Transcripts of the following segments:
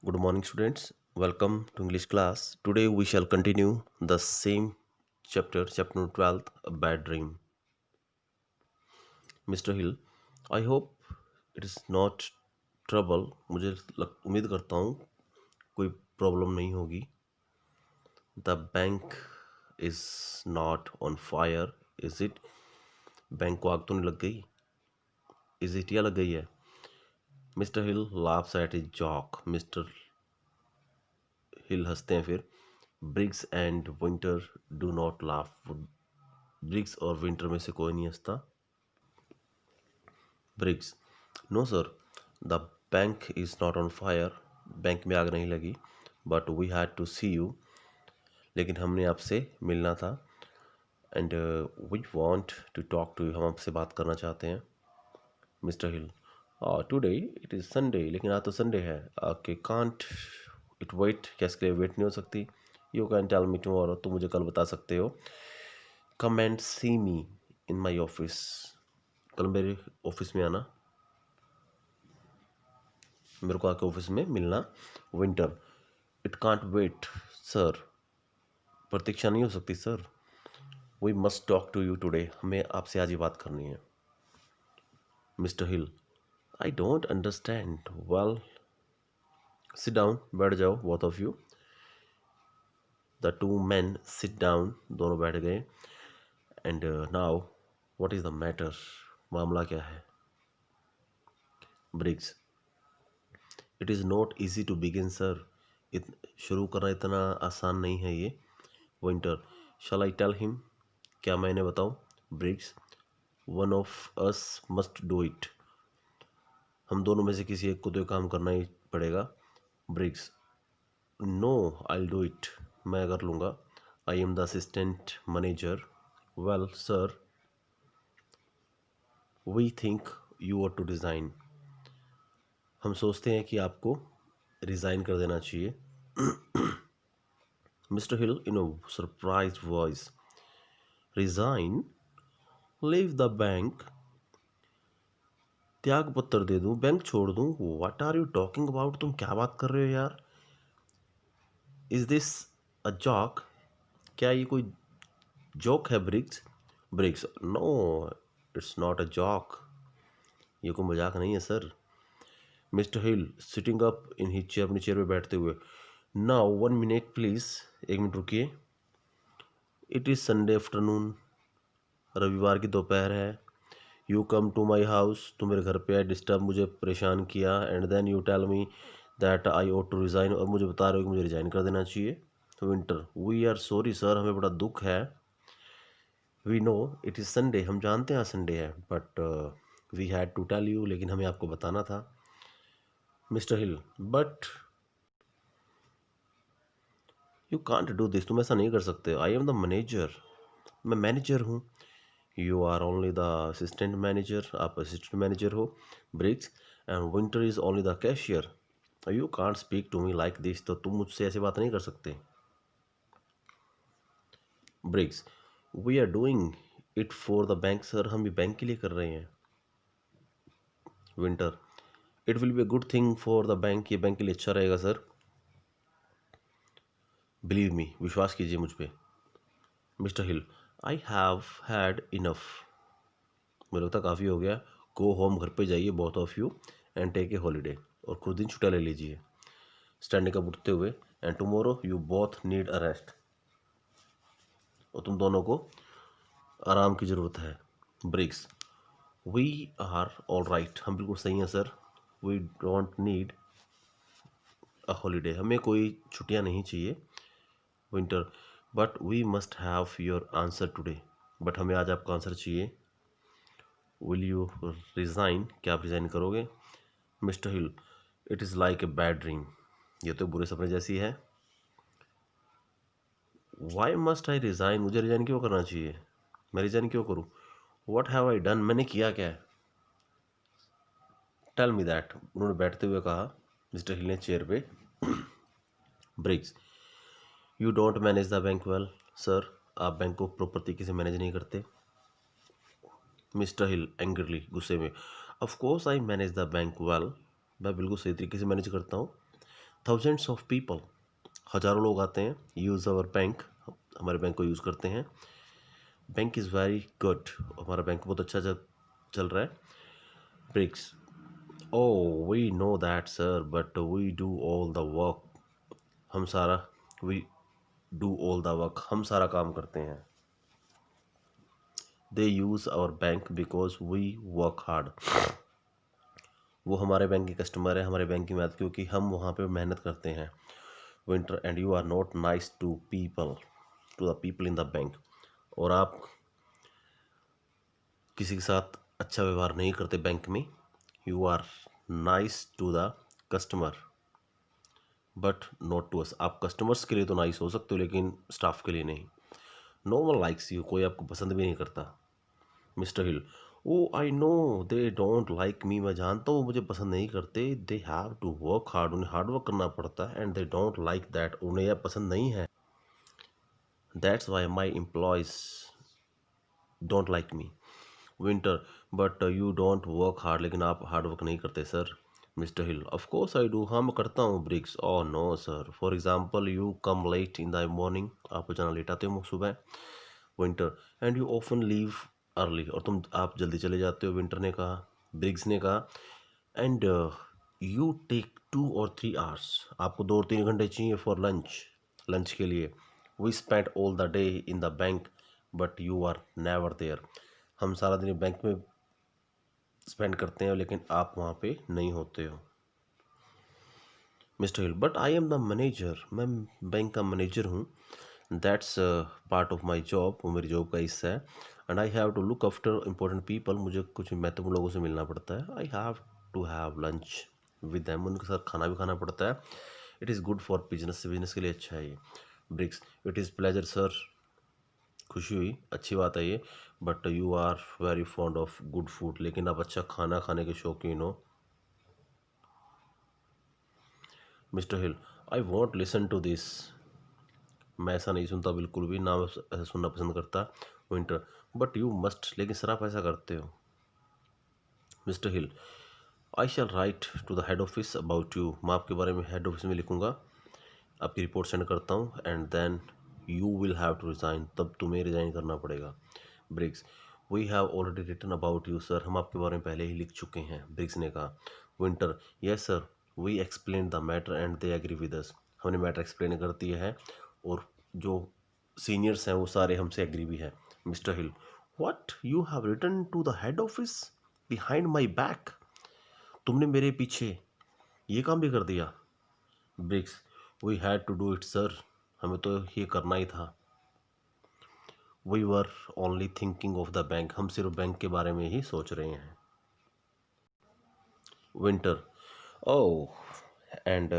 Good morning, students. Welcome to English class. Today we shall continue the same chapter 12, A Bad Dream. Mr. Hill, I hope it is not trouble. उम्मीद करता हूँ कोई problem नहीं होगी. The bank is not on fire, is it? Bank को आग तो नहीं लग गई? Is it या लग गई है? Mr. Hill laughs at his joke. Mr. Hill हंसते हैं फिर. Briggs and Winter do not laugh. Briggs और विंटर में से कोई नहीं हंसता. Briggs, no sir, the bank is not on fire. Bank में आग नहीं लगी. But we had to see you. लेकिन हमने आपसे मिलना था. And we want to talk to you. हम आपसे बात करना चाहते हैं. Mister Hill, today it is Sunday. लेकिन आज तो संडे है. Okay, can't it wait. क्या इसके लिए वेट नहीं हो सकती? You can tell me tomorrow. तुम मुझे कल बता सकते हो. Come and see me in my office. कल मेरे ऑफिस में आना. मेरे को आके ऑफिस में मिलना. Winter, it can't wait sir. प्रतीक्षा नहीं हो सकती सर. We must talk to you today. हमें आपसे आज ही बात करनी है. Mister Hill, I don't understand. Well, sit down. बैठ जाओ both of you. The two man sit down. दोनों बैठ गए. And now what is the matter? मामला क्या है? Briggs, it is not easy to begin sir. शुरू करना इतना आसान नहीं है ये. Winter, shall I tell him? क्या मैं इन्हें बताऊं? Briggs, one of us must do it. हम दोनों में से किसी एक को तो ये काम करना ही पड़ेगा. Briggs, no, I do it. मैं कर लूँगा. I am the assistant manager. Well sir, we think you are to resign. हम सोचते हैं कि आपको रिज़ाइन कर देना चाहिए. Mister Hill in a surprise voice, resign? Leave the bank? त्याग पत्र दे दूं? बैंक छोड़ दूं? What are you talking about? तुम क्या बात कर रहे हो यार? Is this a joke? क्या ये कोई जोक है? Briggs, Briggs, no, it's not a joke. ये कोई मजाक नहीं है sir. Mister Hill sitting up in his chair. अपनी चेयर पे बैठते हुए. Now 1 minute please. 1 मिनट रुकिए. It is Sunday afternoon. रविवार की दोपहर है. You come to my house. तुम मेरे घर पे आए, डिस्टर्ब, मुझे परेशान किया. And then you tell me that I ought to resign. और मुझे बता रहे हो कि मुझे रिज़ाइन कर देना चाहिए. Winter, we are sorry sir. हमें बड़ा दुख है. We know it is Sunday. हम जानते हैं संडे है. But we had to tell you. लेकिन हमें आपको बताना था. Mister Hill, but you can't do this. तुम ऐसा नहीं कर सकते. I am the manager. मैं मैनेजर हूँ. You are only the assistant manager. आप असिस्टेंट मैनेजर हो. Briggs, and Winter is only the cashier. You can't speak to me like this. तो तुम मुझसे ऐसे बात नहीं कर सकते. Briggs, we are doing it for the bank sir. हम भी बैंक के लिए कर रहे हैं. Winter, it will be a good thing for the bank. ये बैंक के लिए अच्छा रहेगा सर. बिलीव मी, विश्वास कीजिए मुझ पे. Mister Hill, I have had enough. मुझे लगता काफ़ी हो गया. Go home. घर पे जाइए both of you. And take a holiday. और कुछ दिन छुट्टियाँ ले लीजिए. स्टैंडिंग अप उठते हुए. And tomorrow you both need a rest. और तुम दोनों को आराम की ज़रूरत है. Briggs, we are all right. हम बिल्कुल सही हैं sir. We don't need a holiday. हमें कोई छुट्टियाँ नहीं चाहिए. Winter, but we must have your answer today. But हमें आज आपका आंसर चाहिए. Will you resign? क्या आप रिज़ाइन करोगे? Mister Hill, it is like a bad dream. ये तो बुरे सपने जैसी है. Why must I resign? मुझे रिज़ाइन क्यों करना चाहिए? मैं रिज़ाइन क्यों करूँ? What have I done? मैंने किया क्या है? Tell me that. उन्होंने बैठते हुए कहा. मिस्टर हिल ने चेयर पे. Briggs, you don't manage the bank well sir. आप बैंक को प्रॉपर तरीके से मैनेज नहीं करते. मिस्टर हिल एंग्रली, गुस्से में. Of course I manage the bank well. मैं बिल्कुल सही तरीके से मैनेज करता हूँ. थाउजेंड्स ऑफ पीपल, हज़ारों लोग आते हैं, यूज़ आवर बैंक, हमारे बैंक को यूज़ करते हैं। बैंक इज़ वेरी गुड, हमारा बैंक बहुत अच्छा चल रहा है। Briggs, oh we know that sir but we do all the work. हम सारा we do all the work, हम सारा काम करते हैं। They use our bank because we work hard. वो हमारे बैंक के कस्टमर है, हमारे बैंक की मदद, क्योंकि हम वहाँ पे मेहनत करते हैं। Winter, and you are not nice to the people in the bank. और आप किसी के साथ अच्छा व्यवहार नहीं करते बैंक में। You are nice to the customer but not to us. आप कस्टमर्स के लिए तो नाइस हो सकते हो लेकिन स्टाफ के लिए नहीं। नो वन लाइक्स यू, कोई आपको पसंद भी नहीं करता। Mister Hill, oh I know they don't like me, मैं जानता हूँ मुझे पसंद नहीं करते। They have to work hard, उन्हें हार्ड वर्क करना पड़ता है। And they don't like that, उन्हें यह पसंद नहीं है। That's why my employees don't like me. Winter, but you don't work hard, लेकिन आप हार्ड वर्क नहीं करते sir. Mister Hill, of course I do, हाँ मैं करता हूँ। Briggs, oh no sir, for example you come late in the morning, आप जाना लेट आते हो सुबह। Winter, and you often leave early, और आप जल्दी चले जाते हो। विंटर ने कहा, ब्रिग्स ने कहा, एंड यू टेक 2 और 3 आवर्स, आपको 2 और 3 घंटे चाहिए फॉर लंच के लिए। We spend all the day in the bank but you are never there, हम सारा दिन बैंक में स्पेंड करते हैं लेकिन आप वहाँ पे नहीं होते हो। Mister Hill, but I am the manager, मैं बैंक का मैनेजर हूँ। That's part of my job, वो मेरी जॉब का हिस्सा है। And I have to look after important people, मुझे कुछ महत्वपूर्ण लोगों से मिलना पड़ता है। I have to have lunch with them, उनके साथ खाना भी खाना पड़ता है। It is good for business, business के लिए अच्छा है ये। Briggs, it is pleasure sir, खुशी हुई, अच्छी बात है ये। But you are very fond of good food, लेकिन आप अच्छा खाना खाने के शौकीन हो। Mister Hill, I want listen to this, मैं ऐसा नहीं सुनता बिल्कुल भी, ना मैं ऐसा सुनना पसंद करता। विंटर, बट यू मस्ट, लेकिन सर आप ऐसा करते हो। Mister Hill, I shall write to the head office about you, मैं आपके बारे में हेड ऑफिस में लिखूंगा, आपकी रिपोर्ट सेंड करता हूँ। And then you will have to resign, तब तुम्हें रिज़ाइन करना पड़ेगा। Briggs, we have already written about you sir, हम आपके बारे में पहले ही लिख चुके हैं। ब्रिग्स ने कहा। Winter, yes sir, we explain the matter and they agree with us, हमने मैटर एक्सप्लेन कर दिया है और जो सीनियर्स हैं वो सारे हमसे एग्री भी है। Mister Hill, what, you have written to the head office behind my back, तुमने मेरे पीछे ये काम भी कर दिया। Briggs, we had to do it sir, हमें तो ये करना ही था। We were only thinking of the bank, हम सिर्फ बैंक के बारे में ही सोच रहे हैं। Winter, oh and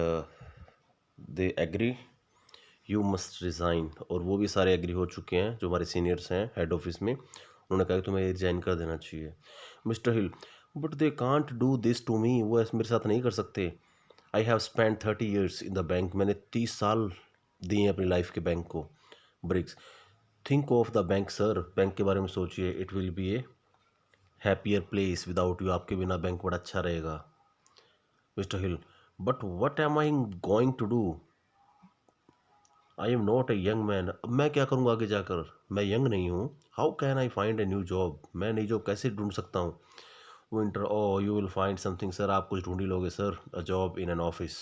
they agree you must resign, और वो भी सारे एग्री हो चुके हैं जो हमारे सीनियर्स हैं हेड ऑफिस में, उन्होंने कहा कि तुम्हें रिजाइन कर देना चाहिए। Mister Hill, but they can't do this to me, वो ऐसे मेरे साथ नहीं कर सकते। I have spend 30 years in the bank, मैंने 30 साल दिए हैं अपनी लाइफ के बैंक को। Briggs, think of the bank sir, bank के बारे में सोचिए, it will be a happier place without you, आपके बिना बैंक बड़ा अच्छा रहेगा। Mister Hill, but what am I going to do, I am not a young man, अब मैं क्या करूँगा आगे जाकर, मैं यंग नहीं हूँ। How can I find a new job, मैं नई जॉब कैसे ढूंढ सकता हूँ। Winter, oh you will find something sir, आप कुछ ढूंढ ही लोगे sir, a job in an office,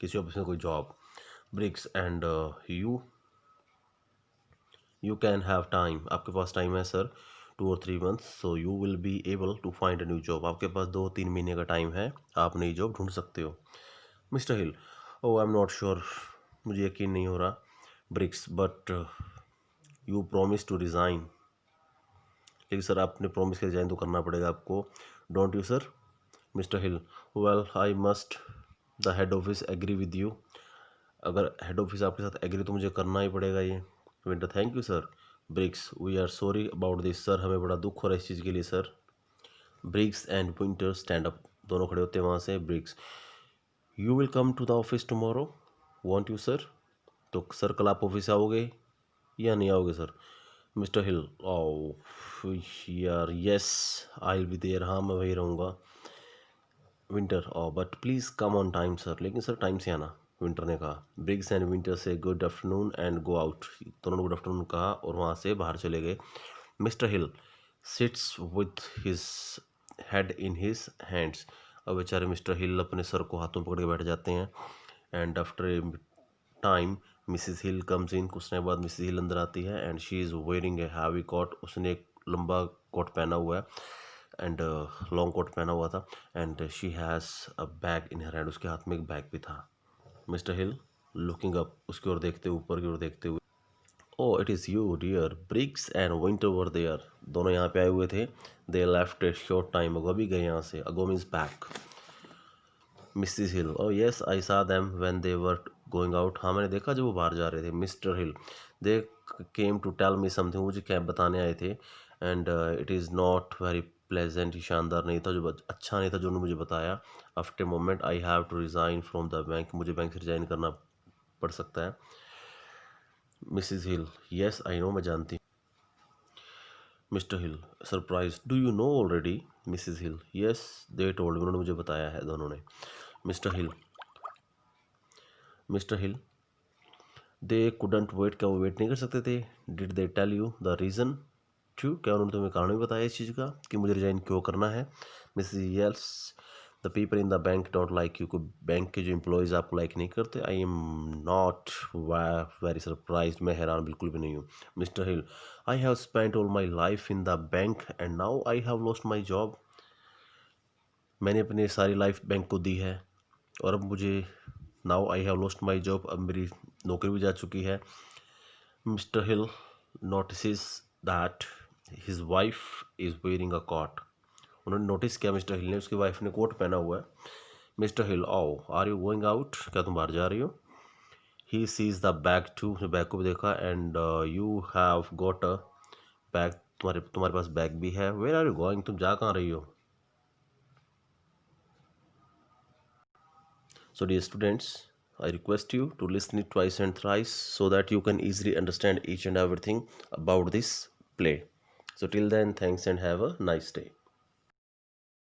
किसी ऑफिस में कोई job. Briggs, and you can have time, आपके पास टाइम है सर, 2 और 3 months, so you will be able to find a new job, आपके पास 2-3 महीने का टाइम है, आप नई जॉब ढूंढ सकते हो। Mister Hill, oh I am not sure, मुझे यकीन नहीं हो रहा। Briggs, but you promise to resign, लेकिन सर आपने प्रॉमिस किया, रिज़ाइन तो करना पड़ेगा आपको, don't you sir. Mister Hill, well I must the head office agree with you, अगर हेड ऑफिस आपके साथ एग्री तो मुझे करना ही पड़ेगा ये। Winter, thank you sir. Briggs, we are sorry about this sir, हमें बड़ा दुख हो रहा है इस चीज़ के लिए sir. Briggs and Winter stand up, दोनों खड़े होते हैं वहाँ से। Briggs, you will come to the office tomorrow, won't you sir, तो सर कल आप ऑफिस आओगे या नहीं आओगे सर। मिस्टर हिल, ओ यार yes I will be there, हाँ मैं वही रहूँगा। Winter, oh but please come on time sir, लेकिन सर टाइम से आना। विंटर ने कहा। Briggs and Winter say good afternoon and go out. दोनों ने गुड आफ्टरनून कहा और वहाँ से बाहर चले गए। Mister Hill sits with his head in his hands. अब बेचारे मिस्टर हिल अपने सर को हाथों में पकड़ के बैठ जाते हैं। And after a time Mrs Hill comes in. कुछ समय बाद मिसिज हिल अंदर आती है and she is wearing a heavy coat. उसने एक लंबा कोट पहना हुआ है एंड लॉन्ग कोट पहना हुआ था and she has a bag in her hand. उसके हाथ में एक बैग भी था। मिस्टर हिल लुकिंग अप, उसकी ओर देखते हुए, ऊपर की ओर देखते हुए, oh it is you dear, Briggs and Winter were there. दोनों यहाँ पे आए हुए थे। They left a short time ago, अभी गए यहाँ से। Ago means back. Mrs Hill, oh yes I saw them when they were going out. हाँ मैंने देखा जब वो बाहर जा रहे थे। Mister Hill, they came to tell me something. मुझे क्या बताने आए थे and it is not very pleasant. शानदार नहीं था, जो अच्छा नहीं था जो उन्होंने मुझे बताया। After moment I have to resign from the bank. मुझे बैंक से रिज़ाइन करना पड़ सकता है। Mrs Hill, yes I know, मैं जानती। Mister Hill surprise, do you know already. Mrs Hill, yes they told, उन्होंने मुझे बताया है दोनों ने। Mister Hill, mister Hill they couldn't wait, क्या वो वेट नहीं कर सकते थे। Did they tell you the reason too, क्या उन्होंने तुम्हें कारण भी बताया इस चीज़ का कि मुझे रिजाइन क्यों करना है। Mrs yes the people in the bank don't like you. को बैंक के जो एम्प्लॉयज़ आपको लाइक नहीं करते। आई एम नॉट वेरी सरप्राइज, मैं हैरान बिल्कुल भी नहीं हूँ। Mister Hill, I have spent all my life in the bank and now I have lost my job. मैंने अपनी सारी लाइफ बैंक को दी है और अब मुझे, now I have lost my job, अब मेरी नौकरी भी जा चुकी है। Mister Hill notice that his wife is wearing a coat. उन्होंने नोटिस किया मिस्टर हिल ने, उसकी वाइफ ने कोट पहना हुआ है। मिस्टर हिल, आओ आर यू गोइंग आउट, क्या तुम बाहर जा रही हो। He sees the bag too, उसने बैग को भी देखा। And you have got a bag, तुम्हारे तुम्हारे पास बैग भी है। वेयर आर यू गोइंग, तुम जा कहाँ रही हो। So dear students, I request you to listen it twice and thrice so that you can easily understand each and everything about this play. So till then, thanks and have a nice day.